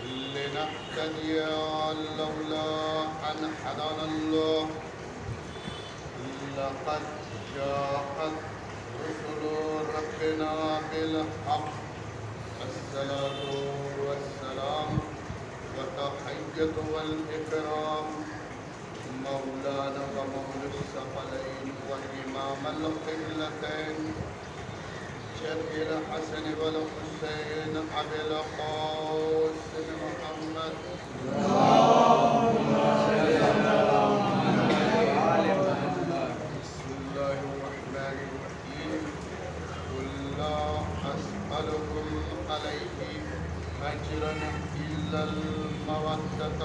لنهتدي لولا أن هدانا الله لقد جاءت رسل ربنا بالحق الصلاة والسلام والتحية والإكرام مولانا ومولى الثقلين وإمام القبلتين جد الحسن والحسين أبي القاسم محمد بسم الله الرحمن الرحيم قل لا أسألكم عليه أجرا إلا المودة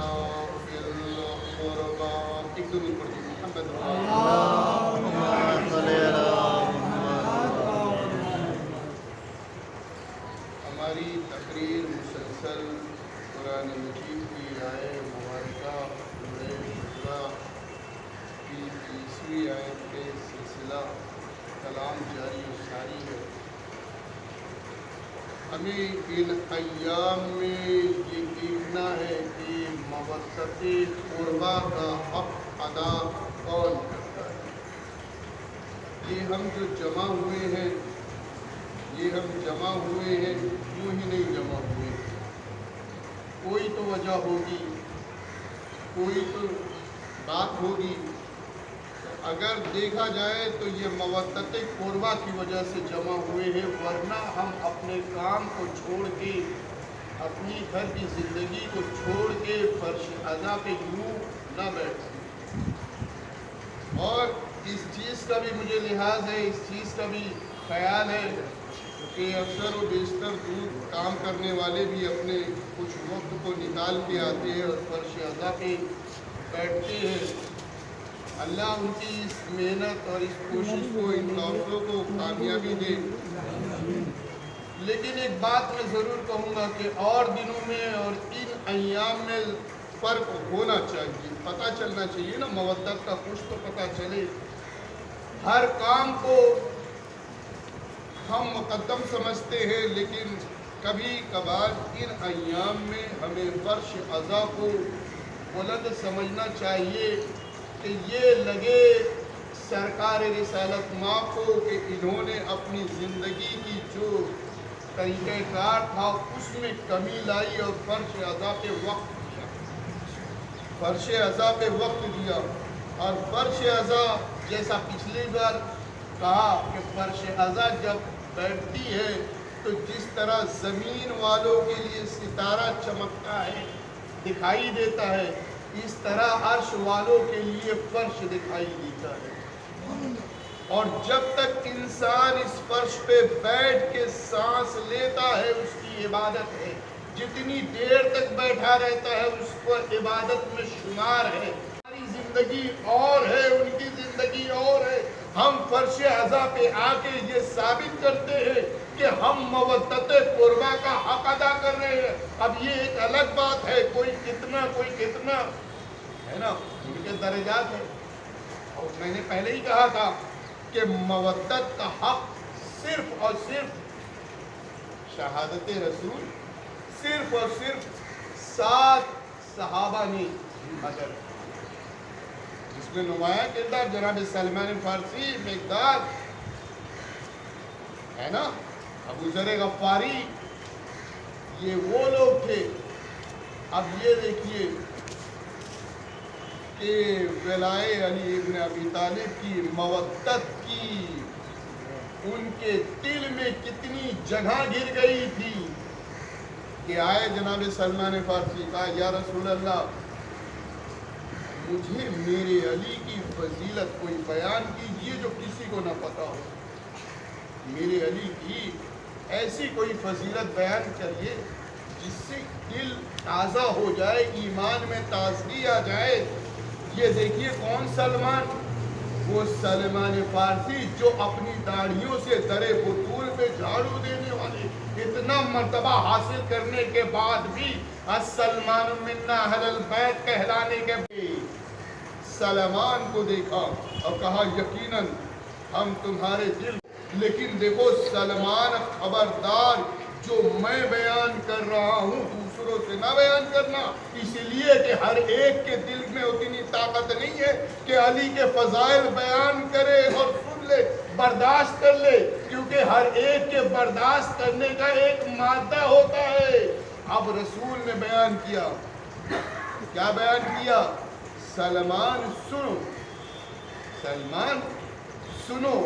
في القربى اكتبوا القرآن محمد ہماری تقریر مسلسل قرآن مجید کی آئے مبارکہ سورہ شورا کی 30ویں آیت کے سلسلہ کلام جاری و ساری ہے۔ ہمیں ان ایام میں یہ دیکھنا ہے کہ مودت قربا کا حق ادا کون کرتا ہے۔ یہ ہم جو جمع ہوئے ہیں یوں ہی نہیں جمع ہوئے، کوئی تو وجہ ہوگی، کوئی تو بات ہوگی۔ اگر دیکھا جائے تو یہ مودت قربا کی وجہ سے جمع ہوئے ہیں، ورنہ ہم اپنے کام کو چھوڑ کے، اپنی گھر کی زندگی کو چھوڑ کے فرش عزا پہ یوں نہ بیٹھتے۔ اور اس چیز کا بھی مجھے لحاظ ہے، اس چیز کا بھی خیال ہے کہ اکثر و بیشتر دور کام کرنے والے بھی اپنے کچھ وقت کو نکال کے آتے ہیں اور فرش عزا پہ بیٹھتے ہیں۔ اللہ ان کی اس محنت اور اس کوشش کو، ان حوصلوں کو کامیابی دے۔ لیکن ایک بات میں ضرور کہوں گا کہ اور دنوں میں اور ان ایام میں فرق ہونا چاہیے، پتہ چلنا چاہیے نا، مودت کا کچھ تو پتہ چلے۔ ہر کام کو ہم مقدم سمجھتے ہیں، لیکن کبھی کبھار ان ایام میں ہمیں فرش عزا کو بلند سمجھنا چاہیے کہ یہ لگے سرکار رسالت ماں کو کہ انہوں نے اپنی زندگی کی جو طریقہ کار تھا اس میں کمی لائی اور فرش عزا پہ وقت دیا، فرش عزا پہ وقت دیا۔ اور فرش عزا جیسا پچھلی بار کہا کہ فرش عزا جب بیٹھتی ہے تو جس طرح زمین والوں کے لیے ستارہ چمکتا ہے، دکھائی دیتا ہے، اس طرح عرش والوں کے لیے فرش دکھائی دیتا ہے۔ اور جب تک انسان اس فرش پہ بیٹھ کے سانس لیتا ہے اس کی عبادت ہے، جتنی دیر تک بیٹھا رہتا ہے اس کو عبادت میں شمار ہے۔ ہماری زندگی اور ہے، ان کی زندگی اور ہے۔ ہم فرش عزا پہ آ کے یہ ثابت کرتے ہیں کہ ہم مودت قربا کا حق ادا کر رہے ہیں۔ اب یہ ایک الگ بات ہے، کوئی کتنا ہے نا، ان کے درجات ہیں۔ اور میں نے پہلے ہی کہا تھا کہ مودت کا حق صرف اور صرف شہادت رسول، صرف اور صرف 7 صحابہ نے ادا کیا، جس میں نمایاں کردار جناب سلمان فارسی، مقداد ہے نا، ابو ذر غفاری، یہ وہ لوگ تھے۔ اب یہ دیکھیے کہ ولائے علی ابن ابی طالب کی مودت کی ان کے دل میں کتنی جگہ گر گئی تھی کہ آئے جناب سلمان فارسی، کہا یا رسول اللہ مجھے میرے علی کی فضیلت کوئی بیان کیجئے جو کسی کو نہ پتا ہو، میرے علی کی ایسی کوئی فضیلت بیان کریے جس سے دل تازہ ہو جائے، ایمان میں تازگی آ جائے۔ یہ دیکھیے کون سلمان، وہ سلمان فارسی جو اپنی داڑھیوں سے درِ بطول پہ جھاڑو دینے والے، اتنا مرتبہ حاصل کرنے کے بعد بھی السلمان منا اہل البیت کہلانے کے بعد سلمان کو دیکھا اور کہا یقیناً ہم تمہارے دل، لیکن دیکھو سلمان خبردار، جو میں بیان کر رہا ہوں دوسروں سے نہ بیان کرنا، اس لیے کہ ہر ایک کے دل میں اتنی طاقت نہیں ہے کہ علی کے فضائل بیان کرے اور سن لے، برداشت کر لے، کیونکہ ہر ایک کے برداشت کرنے کا ایک مادہ ہوتا ہے۔ اب رسول نے بیان کیا، کیا بیان کیا؟ سلمان سنو، سلمان سنو،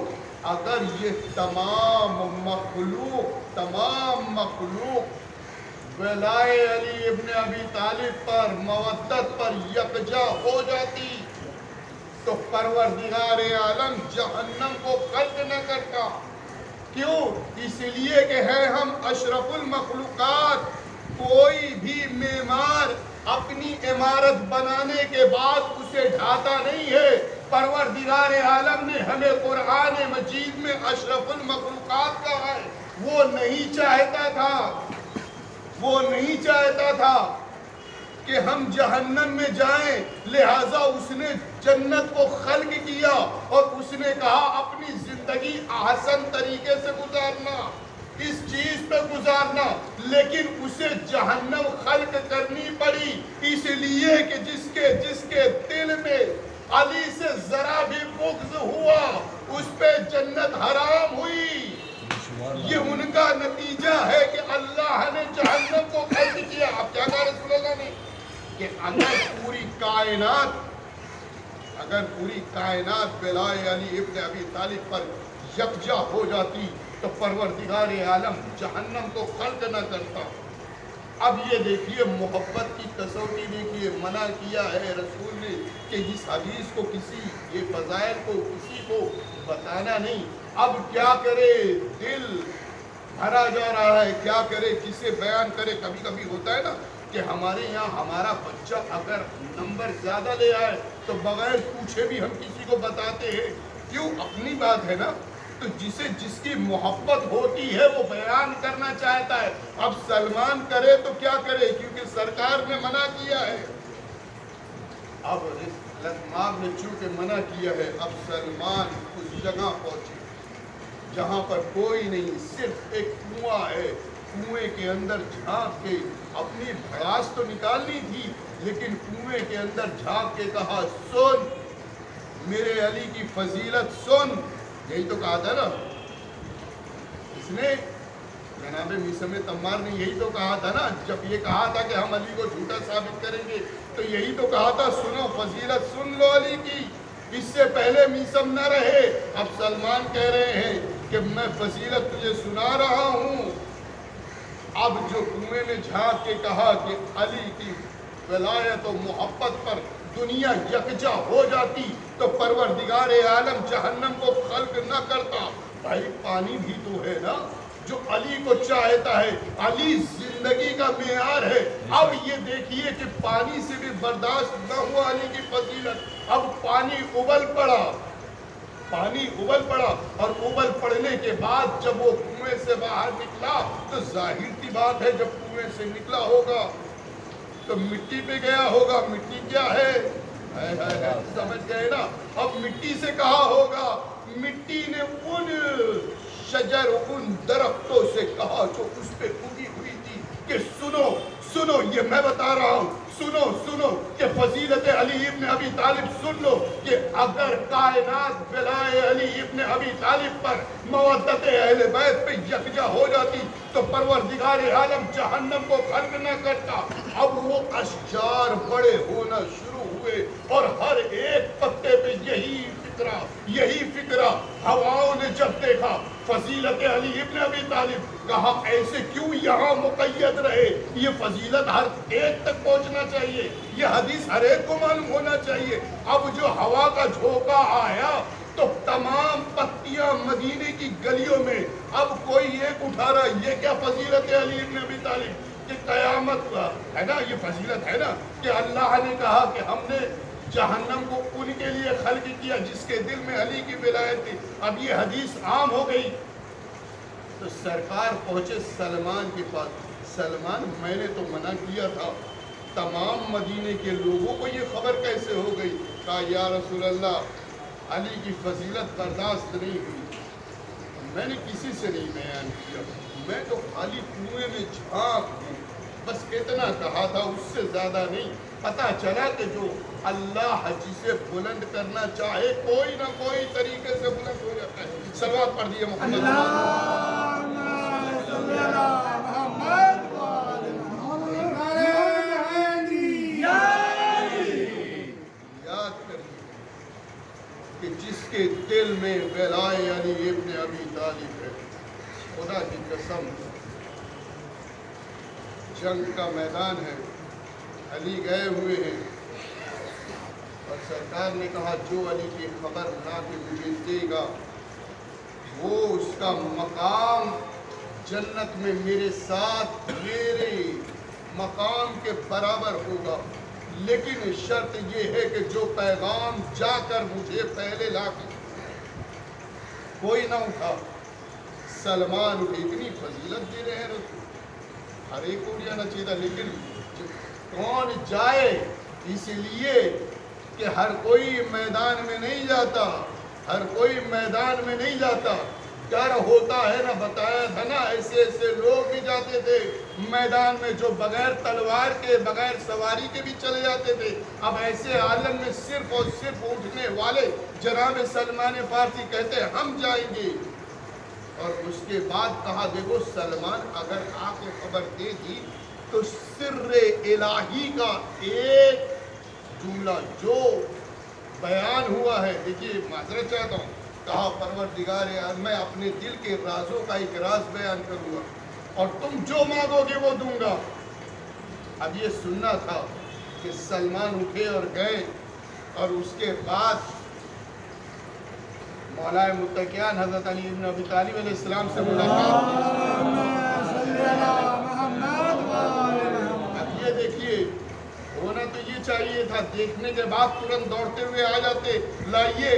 اگر یہ تمام مخلوق ولائے علی ابن ابی طالب پر، مودت پر یکجا ہو جاتی تو پروردگار عالم جہنم کو خلق نہ کرتا۔ کیوں؟ اس لیے کہ ہے ہم اشرف المخلوقات۔ کوئی بھی معمار اپنی عمارت بنانے کے بعد اسے ڈھاتا نہیں ہے۔ پروردگار عالم نے ہمیں قرآن مجید میں اشرف المخلوقات کہا ہے۔ وہ نہیں چاہتا تھا کہ ہم جہنم میں جائیں، لہٰذا اس نے جنت کو خلق کیا اور اس نے کہا اپنی زندگی احسن طریقے سے گزارنا، اس چیز پہ گزارنا، لیکن اسے جہنم خلق کرنی پڑی، اس لیے کہ جس کے دل میں علی سے ذرا بھی بغض ہوا اس پہ جنت حرام ہوئی۔ یہ ان کا نتیجہ ہے کہ اللہ نے جہنم کو خلق کیا۔ اب کیا کہا رسول اللہ نے کہ اگر پوری کائنات بلائے علی ابن ابی طالب پر یکجا ہو جاتی تو پروردگار عالم جہنم کو خلق نہ کرتا۔ اب یہ دیکھیے محبت کی کسوٹی دیکھیے، منع کیا ہے رسول نے کہ اس حدیث کو یہ فضائل کو کسی کو بتانا نہیں۔ اب کیا کرے، دل بھرا جا رہا ہے، کیا کرے، کسے بیان کرے۔ کبھی کبھی ہوتا ہے نا کہ ہمارے یہاں ہمارا بچہ اگر نمبر زیادہ لے آئے تو بغیر پوچھے بھی ہم کسی کو بتاتے ہیں، کیوں؟ اپنی بات ہے نا، تو جس کی محبت ہوتی ہے وہ بیان کرنا چاہتا ہے۔ اب سلمان کرے تو کیا کرے، کیونکہ سرکار نے منع کیا ہے۔ اب امام نے چونکہ منع کیا ہے، اب سلمان اس جگہ پہنچے جہاں پر کوئی نہیں، صرف ایک کنواں ہے، کنویں کے اندر جھانک کے اپنی بھڑاس تو نکالنی تھی، لیکن کنویں کے اندر جھانک کے کہا سن میرے علی کی فضیلت سن۔ یہی تو کہا تھا نا اس نے، جناب میثم تمار نے یہی تو کہا تھا نا، جب یہ کہا تھا کہ ہم علی کو جھوٹا ثابت کریں گے تو یہی تو کہا تھا سنو فضیلت سن لو علی کی۔ اس سے پہلے میثم نہ رہے، اب سلمان کہہ رہے ہیں کہ میں فضیلت تجھے سنا رہا ہوں۔ اب جو کنویں میں جھانک کے کہا کہ علی کی ولایت و محبت پر دنیا یکجا ہو جاتی تو پروردگار عالم جہنم کو خلق نہ کرتا۔ بھائی پانی بھی تو ہے نا جو علی کو چاہتا ہے، علی زندگی کا معیار ہے۔ اب یہ دیکھیے کہ پانی سے بھی برداشت نہ ہوا علی کی فضیلت، اب پانی ابل پڑا اور ابل پڑنے کے بعد جب وہ کنویں سے باہر نکلا تو ظاہر سی بات ہے جب کنویں سے نکلا ہوگا تو مٹی پہ گیا ہوگا۔ مٹی کیا ہے؟ سمجھ گئے نا؟ اب مٹی سے کہا ہوگا، مٹی نے ان شجر ان درختوں سے کہا جو اس پہ اگی ہوئی تھی کہ سنو یہ میں بتا رہا ہوں، سنو کہ فضیلت علی ابن ابی طالب سن لو کہ اگر کائنات بلائے علی ابن ابی طالب پر مودت اہل بیت پہ یکجا ہو جاتی تو پروردگار عالم جہنم کو خلق نہ کرتا۔ اب وہ اشجار بڑے ہونا شروع ہوئے اور ہر ایک پتے پہ یہی فکرہ ہواؤں نے جب دیکھا فضیلت علی ابن ابی طالب، کہا ایسے کیوں یہاں مقید رہے، یہ فضیلت ہر ایک تک پہنچنا چاہیے، یہ حدیث ہر ایک کو معلوم ہونا چاہیے۔ اب جو ہوا کا جھونکا آیا تو تمام پتیاں مدینے کی گلیوں میں، اب کوئی ایک اٹھا رہا، یہ کیا فضیلت علی ابن ابی طالب، کہ قیامت ہے نا، یہ فضیلت ہے نا کہ اللہ نے کہا کہ ہم نے جہنم کو ان کے لیے خلق کیا جس کے دل میں علی کی ولایت تھی۔ اب یہ حدیث عام ہو گئی تو سرکار پہنچے سلمان کے پاس، سلمان میں نے تو منع کیا تھا، تمام مدینے کے لوگوں کو یہ خبر کیسے ہو گئی؟ کہا یا رسول اللہ علی کی فضیلت برداشت نہیں ہوئی، میں نے کسی سے نہیں بیان کیا، میں تو خالی کنویں میں جھانک ہوں، بس اتنا کہا تھا، اس سے زیادہ نہیں۔ پتہ چلا کہ جو اللہ جسے بلند کرنا چاہے کوئی نہ کوئی طریقے سے بلند ہو جاتا ہے۔ صلوات پڑھ دیے محمد یاد کریے کہ جس کے دل میں ولائے علی ابن ابی طالب ہے، خدا کی قسم جنگ کا میدان ہے، علی گئے ہوئے ہیں، اور سرکار نے کہا جو علی کی خبر لا کے مجھے دے گا وہ اس کا مقام جنت میں میرے ساتھ میرے مقام کے برابر ہوگا، لیکن شرط یہ ہے کہ جو پیغام جا کر مجھے پہلے لا کے کوئی نہ اٹھا۔ سلمان کو اتنی فضیلت دے رہے ہیں رسول، ہر ایک کو جانا چاہیے تھا، لیکن کون جائے، اس لیے کہ ہر کوئی میدان میں نہیں جاتا، ہر کوئی میدان میں نہیں جاتا، ڈر ہوتا ہے نا، بتایا تھا نا، ایسے ایسے لوگ بھی جاتے تھے میدان میں جو بغیر تلوار کے بغیر سواری کے بھی چلے جاتے تھے۔ اب ایسے عالم میں صرف اور صرف اٹھنے والے جناب سلمان فارسی کہتے ہیں ہم جائیں گے، اور اس کے بعد کہا دیکھو سلمان اگر آپ کو خبر دے دی تو سر الہی کا ایک جملہ جو بیان ہوا ہے، دیکھیے معذرت چاہتا ہوں، کہا پروردگار میں اپنے دل کے رازوں کا ایک راز بیان کروں گا اور تم جو مانگو گے وہ دوں گا۔ اب یہ سننا تھا کہ سلمان اٹھے اور گئے، اور اس کے بعد مولا متقیان حضرت علی بن ابی طالب علیہ السلام سے ملاقات اب یہ دیکھیے ہونا تو یہ چاہیے تھا، دیکھنے کے بعد ترنت دوڑتے ہوئے آ جاتے، لائیے،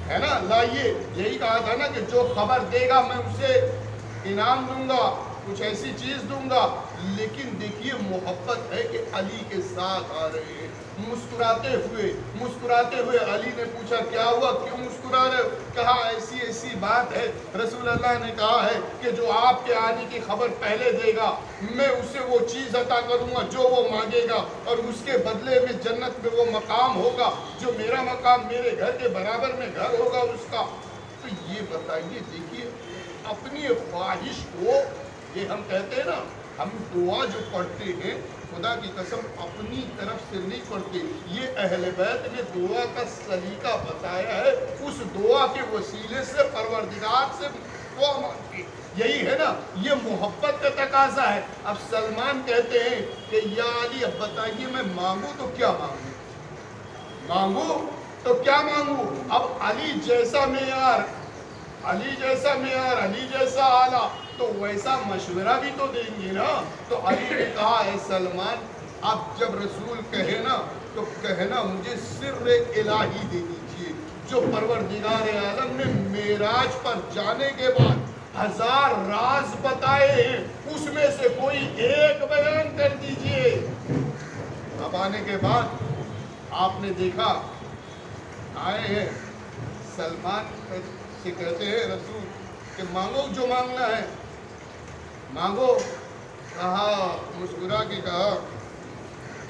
ہے نا، لائیے، یہی کہا تھا نا کہ جو خبر دے گا میں اسے انعام دوں گا، کچھ ایسی چیز دوں گا۔ لیکن دیکھیے محبت ہے کہ علی کے ساتھ آ رہے ہیں، مسکراتے ہوئے علی نے پوچھا کیا ہوا، کیوں مسکرا رہے ہو؟ کہا ایسی ایسی بات ہے، رسول اللہ نے کہا ہے کہ جو آپ کے آنے کی خبر پہلے دے گا میں اسے وہ چیز عطا کروں گا جو وہ مانگے گا، اور اس کے بدلے میں جنت میں وہ مقام ہوگا جو میرا مقام میرے گھر کے برابر میں گھر ہوگا اس کا۔ تو یہ بتائیے، دیکھیے اپنی خواہش کو، یہ ہم کہتے ہیں نا، ہم دعا جو پڑھتے ہیں خدا کی قسم اپنی طرف سے نہیں پڑھتے، یہ اہل بیت نے دعا کا سلیقہ بتایا ہے، اس دعا کے وسیلے سے پروردگار سے دعا مانگتے، یہی ہے نا، یہ محبت کا تقاضا ہے۔ اب سلمان کہتے ہیں کہ یا علی اب بتائیے میں مانگوں تو کیا مانگوں، مانگوں تو کیا مانگوں؟ اب علی جیسا معیار، علی جیسا معیار، علی جیسا آلہ، تو ویسا مشورہ بھی تو دیں گے نا۔ تو علی نے کہا اے سلمان اب جب رسول کہے نا تو کہنا مجھے سر الہی دے دیجئے، جو پروردگار عالم نے معراج پر جانے کے بعد 1000 راز بتائے ہیں، اس میں سے کوئی ایک بیان کر دیجئے۔ اب آنے کے بعد آپ نے دیکھا آئے ہیں، سلمان سے کہتے ہیں رسول کہ مانگو جو مانگنا ہے مانگو۔ کہا مسکرا کے کہا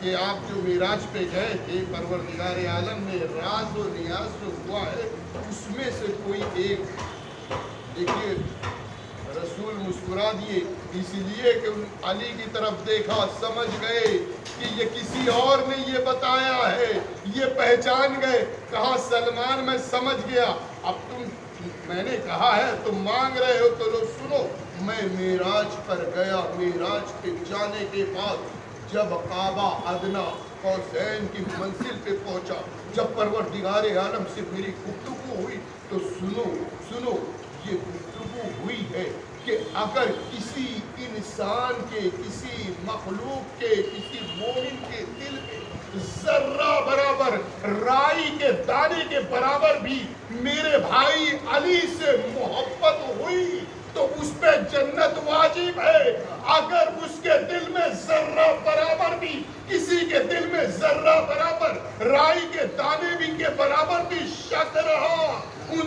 کہ آپ جو معراج پہ گئے تھے پروردگار عالم نے راز و نیاز جو ہوا ہے اس میں سے کوئی ایک، دیکھیے رسول مسکرا دیے اس لیے کہ علی کی طرف دیکھا، سمجھ گئے کہ یہ کسی اور نے یہ بتایا ہے، یہ پہچان گئے۔ کہا سلمان میں سمجھ گیا، اب تم میں نے کہا ہے تم مانگ رہے ہو تو لو سنو، میں معراج پر گیا، معراج پہ جانے کے بعد جب کعبہ ادنا قوسین کی منزل پہ پہنچا، جب پروردگار عالم سے میری گفتگو ہوئی تو سنو یہ گفتگو ہوئی ہے کہ اگر کسی انسان کے، کسی مخلوق کے، کسی مومن کے دل میں ذرہ برابر، رائی کے دانے کے برابر بھی میرے بھائی علی سے محبت ہوئی تو اس پہ جنت واجب ہے۔ اگر اس کے دل میں ذرہ برابر بھی، کسی کے دل میں ذرہ برابر، رائی کے دانے بھی کے برابر بھی شک رہا، ان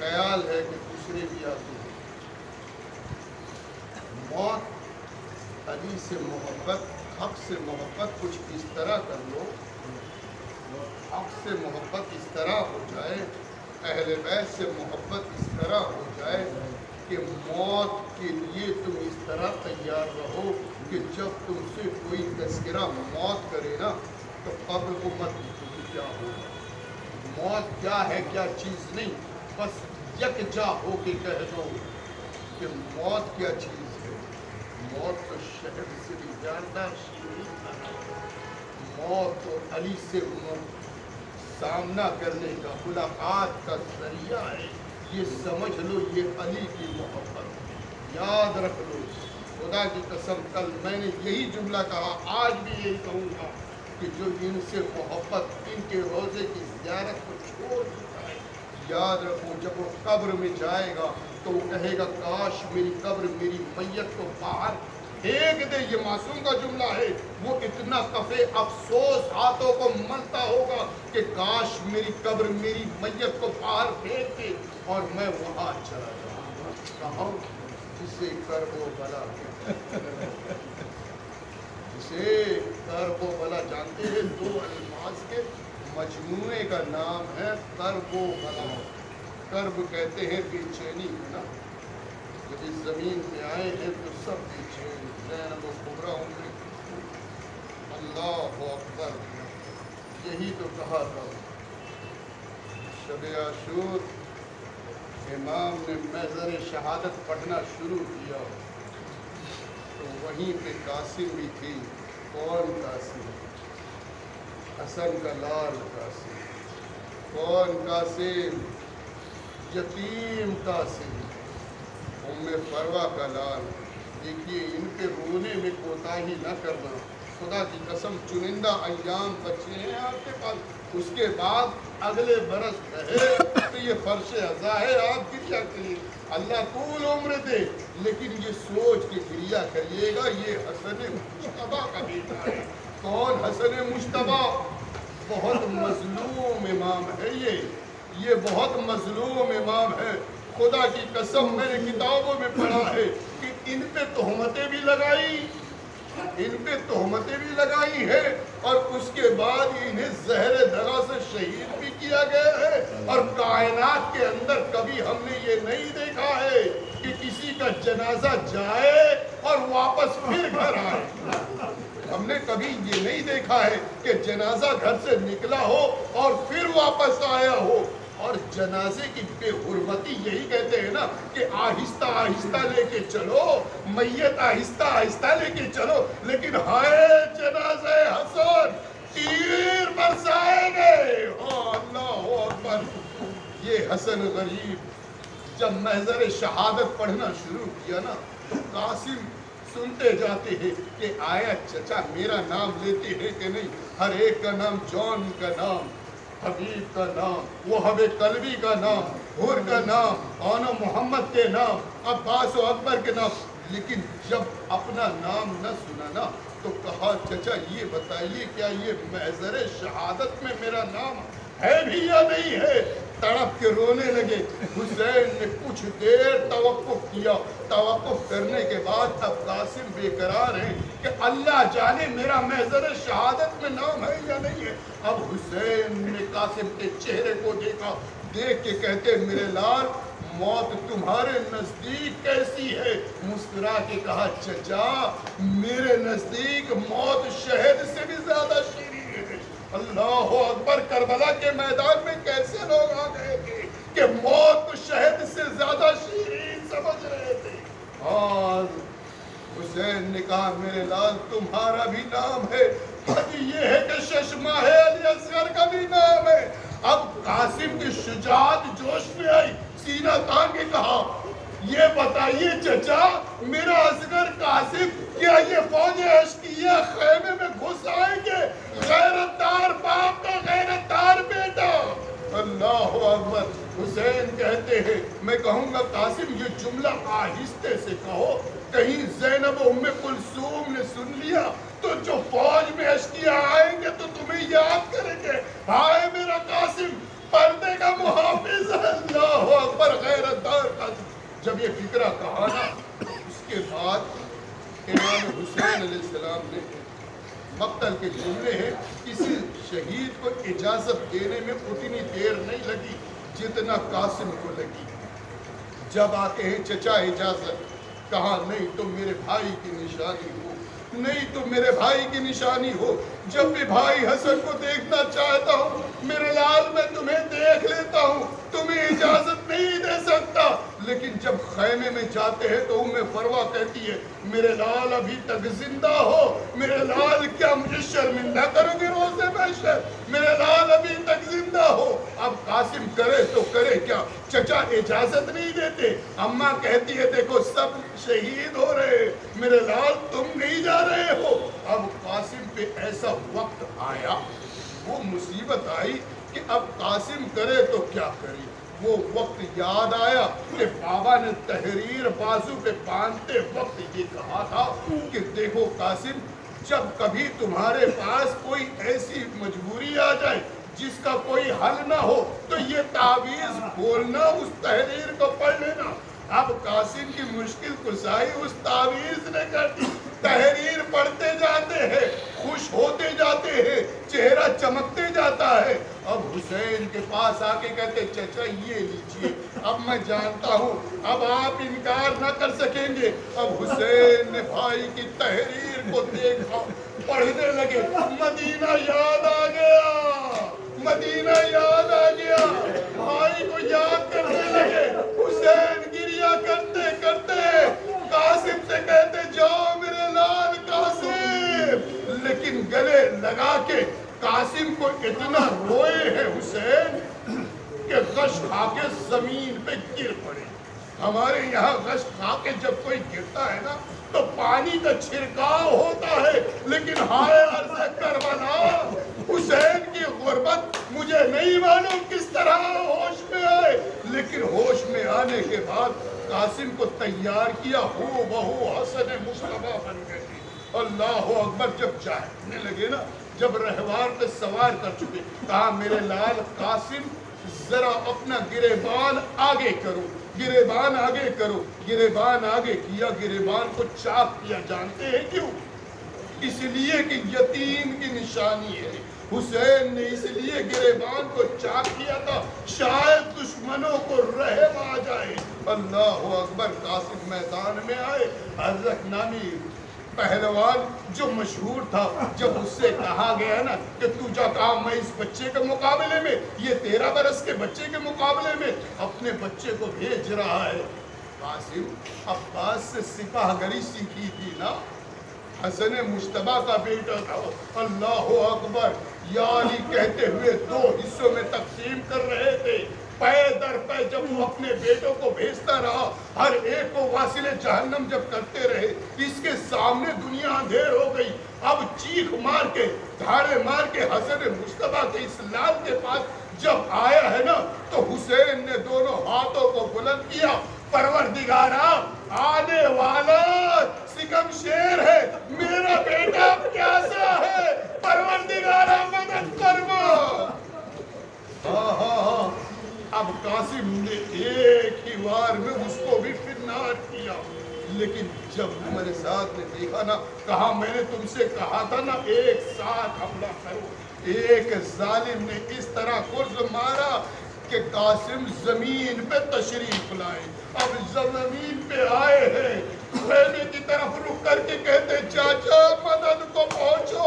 خیال ہے کہ دوسرے بھی آتے ہیں. موت، علی سے محبت، حق سے محبت کچھ اس طرح کر لو، حق سے محبت اس طرح ہو جائے، اہل بیت سے محبت اس طرح ہو جائے کہ موت کے لیے تم اس طرح تیار رہو کہ جب تم سے کوئی تذکرہ موت کرے نا تو قبر کو مت پوچھو کیا ہوگا. موت کیا ہے کیا چیز نہیں، بس یکجا ہو کے کہہ دو کہ موت کیا چیز ہے. موت تو شہد سے بھی زیادہ شیریں ہے. موت تو علی سے سامنا کرنے کا، ملاقات کا ذریعہ ہے. یہ سمجھ لو یہ علی کی محبت. یاد رکھ لو، خدا کی قسم کل میں نے یہی جملہ کہا، آج بھی یہی کہوں گا کہ جو ان سے محبت، ان کے روزے کی زیارت کو چھوڑ دیتا ہے، یاد رکھو جب وہ قبر میں جائے گا تو وہ کہے گا کاش میری قبر میری میت کو باہر پھینک دے. یہ معصوم کا جملہ ہے. وہ اتنا کفے افسوس ہاتھوں کو ملتا ہوگا کہ کاش میری قبر میری میت کو باہر پھینک دے اور میں وہاں چلا جاؤں. کہاں؟ جسے کرب و بلا جسے کرب و بلا جانتے ہیں، دو الفاظ کے مجموعے کا نام ہے کرب و بلا. کرب کہتے ہیں بے چینی ہے نا. جب اس زمین پہ آئے ہیں تو سب بے چین، زینب و کبریٰ عمر. اللہ اکبر. یہی تو کہا تھا شب عاشور امام نے محضر شہادت پڑھنا شروع کیا تو وہیں پہ قاسم بھی تھی. کون قاسم؟ حسن کا لال قاسم. کون قاسم؟ یتیم قاسم، ام فروہ کا لال. دیکھیے ان کے رونے میں کوتاہی نہ کرنا. خدا کی قسم چنندہ ایام بچے ہیں آپ کے پاس، اس کے بعد اگلے برس رہے تو یہ فرش عزا ہے آپ گریا کریے. اللہ طول عمر دے، لیکن یہ سوچ کے گریا کریے گا یہ حسن مجتبیٰ کا بیٹا ہے. کون حسن مجتبیٰ؟ بہت مظلوم امام ہے یہ بہت مظلوم امام ہے. خدا کی قسم میں نے کتابوں میں پڑھا ہے کہ ان پہ تہمتیں بھی لگائی ہے اور اس کے بعد انہیں زہر دغا سے شہید بھی کیا گیا ہے. اور کائنات کے اندر کبھی ہم نے یہ نہیں دیکھا ہے کہ کسی کا جنازہ جائے اور واپس پھر گھر آئے. ہم نے کبھی یہ نہیں دیکھا ہے کہ جنازہ گھر سے نکلا ہو اور پھر واپس آیا ہو. اور جنازے کی بے حرمتی یہی کہتے ہیں نا کہ آہستہ آہستہ لے کے چلو، میت آہستہ آہستہ لے کے چلو. لیکن ہائے جنازہ حسن تیر برسائے گئے. اللہ اکبر. یہ حسن غریب جب محضر شہادت پڑھنا شروع کیا نا تو قاسم سنتے جاتے ہیں کہ آیا چچا میرا نام لیتے ہیں کہ نہیں. ہر ایک کا نام، جون کا نام، حبیب کا نام، وہب قلبی کا نام، حر کا نام، آنا محمد کے نام، عباس و اکبر کے نام. لیکن جب اپنا نام نہ سنا نا تو کہا چچا یہ بتائیے کیا یہ محضر شہادت میں میرا نام ہے بھی یا نہیں ہے. تڑپ کے رونے لگے. حسین نے کچھ دیر توقف کیا. توقف کرنے کے بعد اب قاسم بے قرار ہیں کہ اللہ جانے میرا محضر شہادت میں نام ہے یا نہیں ہے. اب حسین نے قاسم کے چہرے کو دیکھا، دیکھ کے کہتے میرے لال موت تمہارے نزدیک کیسی ہے؟ مسکرا کے کہا چچا میرے نزدیک موت شہد سے بھی زیادہ شیریں ہے. اللہ اکبر. کربلا کے میدان میں کیسے لوگ آ گئے تھے کہ موت شہد سے زیادہ شیریں سمجھ رہے تھے. آج حسین نے کہا میرے لال تمہارا بھی نام ہے. یہ ہے کہ ششماہ علی اصغر کا بھی نام ہے. اب قاسم کی شجاعت جوش میں آئی، سینہ تان کے کہا یہ بتائیے چچا میرا اصغر قاسم کیا یہ فوج اشقیہ خیمے میں گھس آئیں گے؟ غیرتدار باپ کا غیرتدار بیٹا. اللہ اکبر. حسین کہتے ہیں میں کہوں گا قاسم یہ جملہ آہستہ سے کہو، کہیں زینب و ام کلثوم نے سن لیا تو جو فوج میں اشقیہ آئیں گے تو تمہیں یاد کریں گے. ہائے میرا قاسم پردے کا محافظ ہے، اللہ اکبر، غیرت دار قاضی۔ جب یہ فکرہ کہا نا، اس کے بعد امام حسین علیہ السلام نے مقتل کے جملے ہیں، کسی شہید کو اجازت دینے میں اتنی دیر نہیں لگی جتنا قاسم کو لگی۔ جب آتے ہیں چچا اجازت، کہا نہیں تو میرے بھائی کی نشانی ہو، نہیں تو میرے بھائی کی نشانی ہو، جب بھی بھائی حسن کو دیکھنا چاہتا ہوں میرے لال میں تمہیں دیکھ لیتا ہوں، تمہیں اجازت نہیں دے سکتا۔ لیکن جب خیمے میں جاتے ہیں تو فروا کہتی ہے میرے لال ابھی تک زندہ ہو، میرے لال کیا مجھے شرمندہ کرو گے روز محشر، میرے لال ابھی تک زندہ ہو۔ اب قاسم کرے تو کرے کیا، چچا اجازت نہیں دیتے، اماں کہتی ہے دیکھو سب شہید ہو رہے، میرے لال تم نہیں جا رہے ہو۔ اب قاسم پہ ایسا وقت آیا، وہ مصیبت آئی کہ اب قاسم کرے تو کیا کرے۔ وہ وقت یاد آیا کہ بابا نے تحریر بازو پہ باندھتے وقت یہ کہا تھا کہ دیکھو قاسم، جب کبھی تمہارے پاس کوئی ایسی مجبوری آ جائے جس کا کوئی حل نہ ہو تو یہ تعویذ کھولنا، اس تحریر کو پڑھ لینا۔ اب قاسم کی مشکل کشائی اس تعویذ نے کر دی، تحریر پڑھتے جاتے ہیں، خوش ہوتے جاتے ہیں، چہرہ چمکتے جاتا ہے۔ اب حسین کے پاس آ کے کہتے چچا یہ لیجئے، اب میں جانتا ہوں اب آپ انکار نہ کر سکیں گے۔ اب حسین نے بھائی کی تحریر کو دیکھا، پڑھنے لگے، مدینہ یاد آ گیا، مدینہ یاد آ گیا، بھائی کو یاد کرنے لگے۔ حسین گریہ کرتے کرتے قاسم سے کہتے جاؤ میرے لال قاسم، لیکن گلے لگا کے قاسم کو اتنا روئے ہیں حسین کہ غش کھا کے زمین پہ گر پڑے۔ ہمارے یہاں غش کھا کے جب کوئی گرتا ہے نا تو پانی کا چھڑکاؤ ہوتا ہے، لیکن ہائے عرض کربلا، حسین کی غربت مجھے نہیں معلوم کس طرح ہوش میں آئے، لیکن ہوش میں آنے کے بعد قاسم کو تیار کیا، ہو بہو حسن مصطفیٰ بن گئے۔ اللہ اکبر، جب چاہنے لگے نا، جب رہوار پہ سوار کر چکے، کہا میرے لال قاسم ذرا اپنا گریبان آگے کرو، گریبان آگے کرو۔ گریبان آگے کیا، گریبان کو چاک کیا، جانتے ہیں کیوں؟ اس لیے کہ یتیم کی نشانی ہے۔ حسین نے اس لیے گریبان کو چاک کیا تھا شاید دشمنوں کو رحم آ جائے۔ اللہ اکبر، قاسم میدان میں آئے، حضرت نامی پہلوان جو مشہور تھا، جب اس سے کہا گیا نا کہ تو جا، کہا میں اس بچے کے مقابلے میں، یہ 13 برس کے بچے کے مقابلے میں اپنے بچے کو بھیج رہا ہے۔ قاسم عباس سے سپاہ گری سیکھی تھی نا، حسن مجتبیٰ کا بیٹا تھا۔ اللہ اکبر، یا علی کہتے ہوئے 2 حصوں میں تقسیم کر رہے تھے۔ پے در پے جب وہ اپنے بیٹوں کو بھیجتا رہا، ہر ایک کو واصل جہنم جب کرتے رہے، اس کے سامنے دنیا اندھیر ہو گئی۔ اب چیخ مار کے، دھاڑے مار کے حسن مجتبیٰ کے اس لال کے پاس جب آیا ہے نا تو حسین نے دونوں ہاتھوں کو بلند کیا، پروردگارا آنے والا سکم شیر ہے، میرا بیٹا پیاسا ہے، پروردگارا مدد فرما۔ اب قاسم نے ایک ہی وار میں اس کو بھی فرنار کیا، لیکن جب میرے ساتھ نے دیکھا نا، کہا میں نے تم سے کہا تھا نا ایک ساتھ حملہ کرو۔ ایک ظالم نے اس طرح قرض مارا کہ قاسم زمین پہ تشریف لائے۔ اب زمین پہ آئے ہیں، خیمے کی طرف رک کر کے کہتے چاچا مدد کو پہنچو۔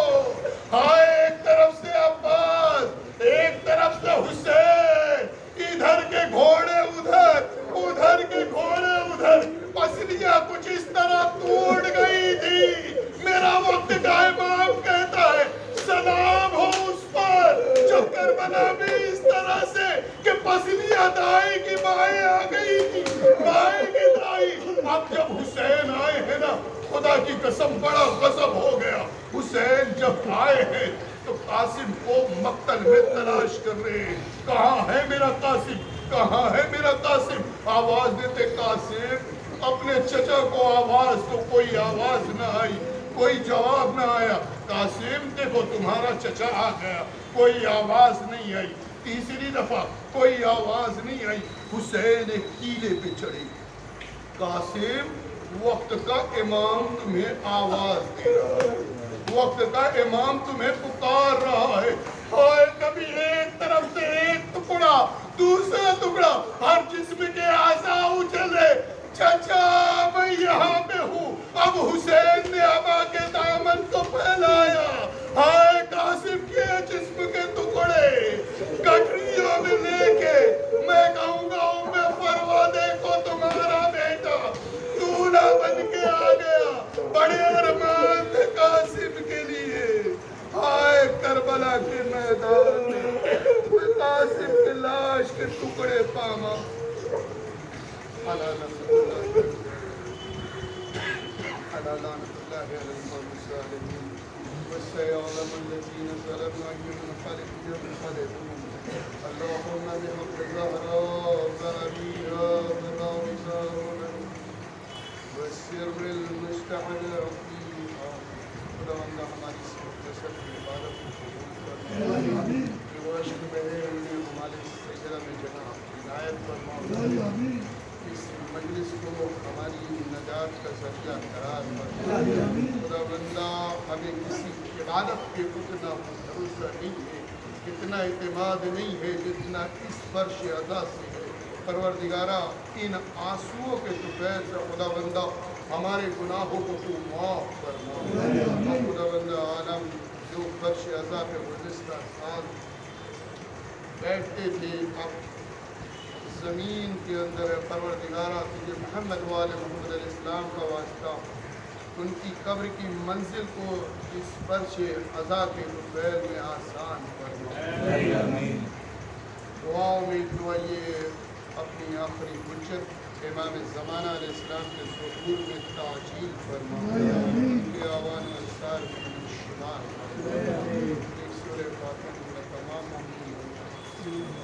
ہائے، ایک طرف سے عباس، ایک طرف سے حسین، ادھر کے گھوڑے ادھر، ادھر کے گھوڑے ادھر، پسلیاں کچھ اس طرح ٹوٹ گئی تھی۔ میرا وقت کا امام کہتا ہے سلام ہو اس پر جو کربلا میں اس طرح سے کہ پسلیاں دائی کی بائیں آ گئی تھی، بائیں کی دائی۔ اب جب حسین آئے ہیں نا، خدا کی قسم بڑا غضب ہو گیا۔ حسین جب آئے ہیں تو قاسم کو مقتل میں تلاش کر رہے ہیں، کہاں ہے میرا قاسم، کہاں ہے میرا قاسم؟ آواز دیتے قاسم، اپنے چچا کو آواز تو کوئی آواز نہ آئی، کوئی جواب نہ آیا۔ قاسم دیکھو تمہارا چچا آ گیا، کوئی آواز نہیں آئی۔ تیسری دفعہ کوئی آواز نہیں آئی، حسین ایک کیلے پہ چڑھے، قاسم وقت کا امام تمہیں آواز دے رہا ہے، وقت کا امام تمہیں پکار رہا ہے، ہائے کبھی ایک طرف سے ایک ٹکڑا دوسرا ٹکڑا، ہر جسم کے اعضاء اچھلے، چچا میں یہاں پہ ہوں، اب حسین نے ابا کے دامن کو پھیلایا، ہائے قاسم کے جسم کے ٹکڑے گٹریوں میں لے کے میں کہوں گا میں فروا دیکھو تمہارا بیٹا دولہا بن کے آ گیا، بڑے ارمان تھے قاسم کے لیے، ہائے کربلا کے میدان میں قاسم کے لاش کے ٹکڑے پاما، لعنت اللہ علی القوم الظالمین وسيعلم الذين ظلموا أي منقلب ينقلبون اللهم بحق الزهراء ذهبيها ذراويها والسر المستحضر فيها خداوند ہماری مختصر عبادت کو قبول فرما، روشن بہے انہیں ہمارے سجدہ میں جناب عنایت فرما، اس مجلس کو ہماری نجات کا ذریعہ قرار فرما، خداوندہ ہمیں کسی عبادت کے اتنا بھروسہ نہیں ہے، اتنا اعتماد نہیں ہے جتنا اس فرش عزا سے ہے، پروردگارہ ان آنسوؤں کے طفیل سے خداوندہ ہمارے گناہوں کو تو معاف فرما، خداوندہ عالم جو فرش عزا پہ گزشتہ سال بیٹھتے تھے اب زمین کے اندر پروردگارہ تجھے محمد والے محمد علیہ السلام کا واسطہ ان کی قبر کی منزل کو اس فرش عزا کے طفیل میں آسان فرما، دعاؤں میں دعائیے اپنی آخری حجت امام زمانہ علیہ السلام کے ظہور میں تعجیل فرما، کہ آوان و اثار میں شمار فرما، ایک سورہ فاتحہ میں تمام مومنین